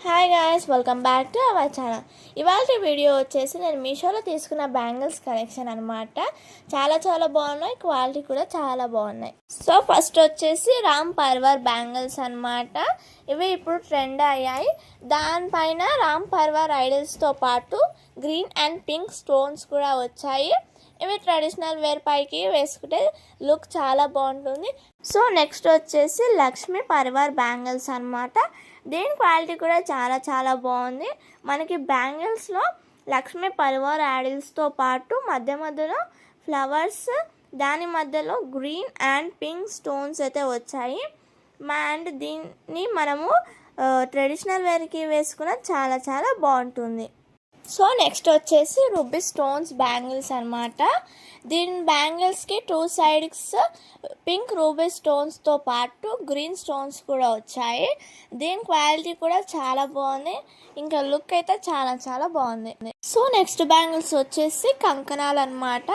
Hi guys, welcome back to our channel. ఇవాళ video వచ్చేసి నేను మీషోలో తీసుకున్న బ్యాంగిల్స్ కలెక్షన్ అనమాట. చాలా బాగున్నాయి, క్వాలిటీ కూడా చాలా బాగున్నాయి. సో ఫస్ట్ వచ్చేసి రామ్ పర్వర్ బ్యాంగిల్స్ అనమాట. ఇవి ఇప్పుడు ట్రెండ్ అయ్యాయి. దానిపైన రామ్ పర్వర్ ఐడల్స్తో పాటు గ్రీన్ అండ్ పింక్ స్టోన్స్ కూడా వచ్చాయి. ఇవి ట్రెడిషనల్ వేర్ పైకి వేసుకుంటే లుక్ చాలా బాగుంటుంది. సో నెక్స్ట్ వచ్చేసి లక్ష్మీ పర్వర్ బ్యాంగిల్స్ అనమాట. దీని క్వాలిటీ కూడా చాలా బాగుంది. మనకి బ్యాంగిల్స్లో లక్ష్మీ పర్వర్ యాడిల్స్తో పాటు మధ్యలో ఫ్లవర్స్, దాని మధ్యలో గ్రీన్ అండ్ పింక్ స్టోన్స్ అయితే వచ్చాయి. అండ్ దీన్ని మనము ట్రెడిషనల్ వేర్కి వేసుకున్న చాలా బాగుంటుంది. సో నెక్స్ట్ వచ్చేసి రూబీ స్టోన్స్ బ్యాంగిల్స్ అనమాట. దీని బ్యాంగిల్స్కి 2 సైడ్స్ పింక్ రూబీ స్టోన్స్తో పాటు గ్రీన్ స్టోన్స్ కూడా వచ్చాయి. దీని క్వాలిటీ కూడా చాలా బాగుంది, ఇంకా లుక్ అయితే చాలా బాగుంది. సో నెక్స్ట్ బ్యాంగిల్స్ వచ్చేసి కంకణాలు అనమాట.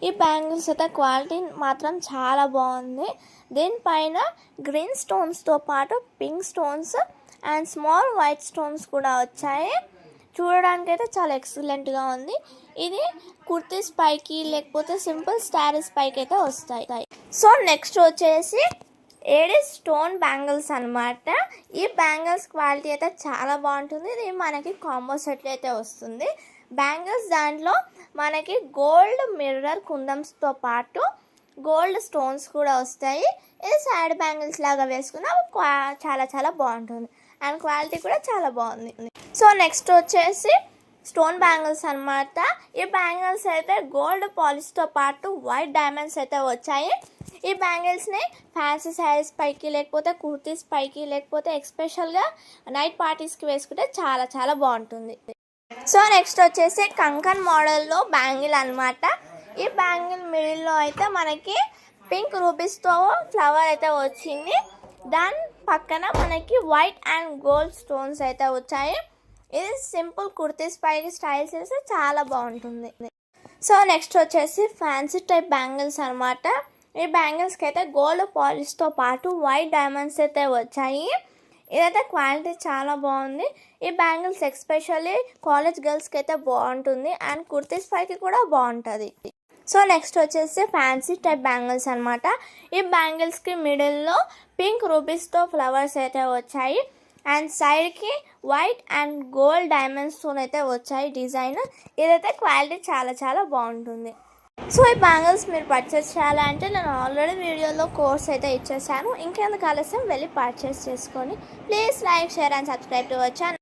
ఈ బ్యాంగిల్స్ అయితే క్వాలిటీ మాత్రం చాలా బాగుంది. దీనిపైన గ్రీన్ స్టోన్స్తో పాటు pink stones and small white stones కూడా వచ్చాయి. చూడడానికి అయితే చాలా ఎక్సలెంట్గా ఉంది. ఇది కుర్తీస్ పైకి లేకపోతే సింపుల్ స్టారీస్ పైకి అయితే వస్తాయి. సో నెక్స్ట్ వచ్చేసి ఏడిస్ స్టోన్ బ్యాంగిల్స్ అనమాట. ఈ బ్యాంగిల్స్ క్వాలిటీ అయితే చాలా బాగుంటుంది. ఇది మనకి కాంబో సెట్లు అయితే వస్తుంది. బ్యాంగిల్స్ దాంట్లో మనకి గోల్డ్ మిర్రర్ కుందమ్స్తో పాటు గోల్డ్ స్టోన్స్ కూడా వస్తాయి. ఇది సైడ్ బ్యాంగిల్స్ లాగా వేసుకున్న చాలా బాగుంటుంది అండ్ క్వాలిటీ కూడా చాలా బాగుంది. సో నెక్స్ట్ వచ్చేసి స్టోన్ బ్యాంగిల్స్ అనమాట. ఈ బ్యాంగిల్స్ అయితే గోల్డ్ పాలిష్తో పాటు వైట్ డైమండ్స్ అయితే వచ్చాయి. ఈ బ్యాంగిల్స్ని ఫ్యాన్సీ శారీస్ పైకి లేకపోతే కుర్తీస్ పైకి లేకపోతే ఎక్స్పెషల్గా నైట్ పార్టీస్కి వేసుకుంటే చాలా బాగుంటుంది. సో నెక్స్ట్ వచ్చేసి కంకన్ మోడల్లో బ్యాంగిల్ అనమాట. ఈ బ్యాంగిల్ మిడిల్లో అయితే మనకి పింక్ రూబీస్తో ఫ్లవర్ అయితే వచ్చింది. దాని పక్కన మనకి వైట్ అండ్ గోల్డ్ స్టోన్స్ అయితే వచ్చాయి. ఇది సింపుల్ కుర్తీస్ పైకి స్టైల్స్ వేస్తే చాలా బాగుంటుంది. సో నెక్స్ట్ వచ్చేసి ఫ్యాన్సీ టైప్ బ్యాంగిల్స్ అనమాట. ఈ బ్యాంగిల్స్కి అయితే గోల్డ్ పాలిష్తో పాటు వైట్ డైమండ్స్ అయితే వచ్చాయి. ఇదైతే క్వాలిటీ చాలా బాగుంది. ఈ బ్యాంగిల్స్ ఎస్పెషల్లీ కాలేజ్ గర్ల్స్కి అయితే బాగుంటుంది అండ్ కుర్తీస్ పైకి కూడా బాగుంటుంది. సో నెక్స్ట్ వచ్చేసి ఫ్యాన్సీ టైప్ బ్యాంగిల్స్ అనమాట. ఈ బ్యాంగిల్స్కి మిడిల్లో పింక్ రూబీస్తో ఫ్లవర్స్ అయితే వచ్చాయి అండ్ సైడ్కి వైట్ అండ్ గోల్డ్ డైమండ్స్తో అయితే వచ్చాయి డిజైన్. ఇదైతే క్వాలిటీ చాలా బాగుంటుంది. సో ఈ బ్యాంగిల్స్ మీరు పర్చేస్ చేయాలంటే నేను ఆల్రెడీ వీడియోలో కోర్స్ అయితే ఇచ్చేసాను. ఇంకెందుకు ఆలస్యం వెళ్ళి పర్చేస్ చేసుకొని please like, share and subscribe to our channel.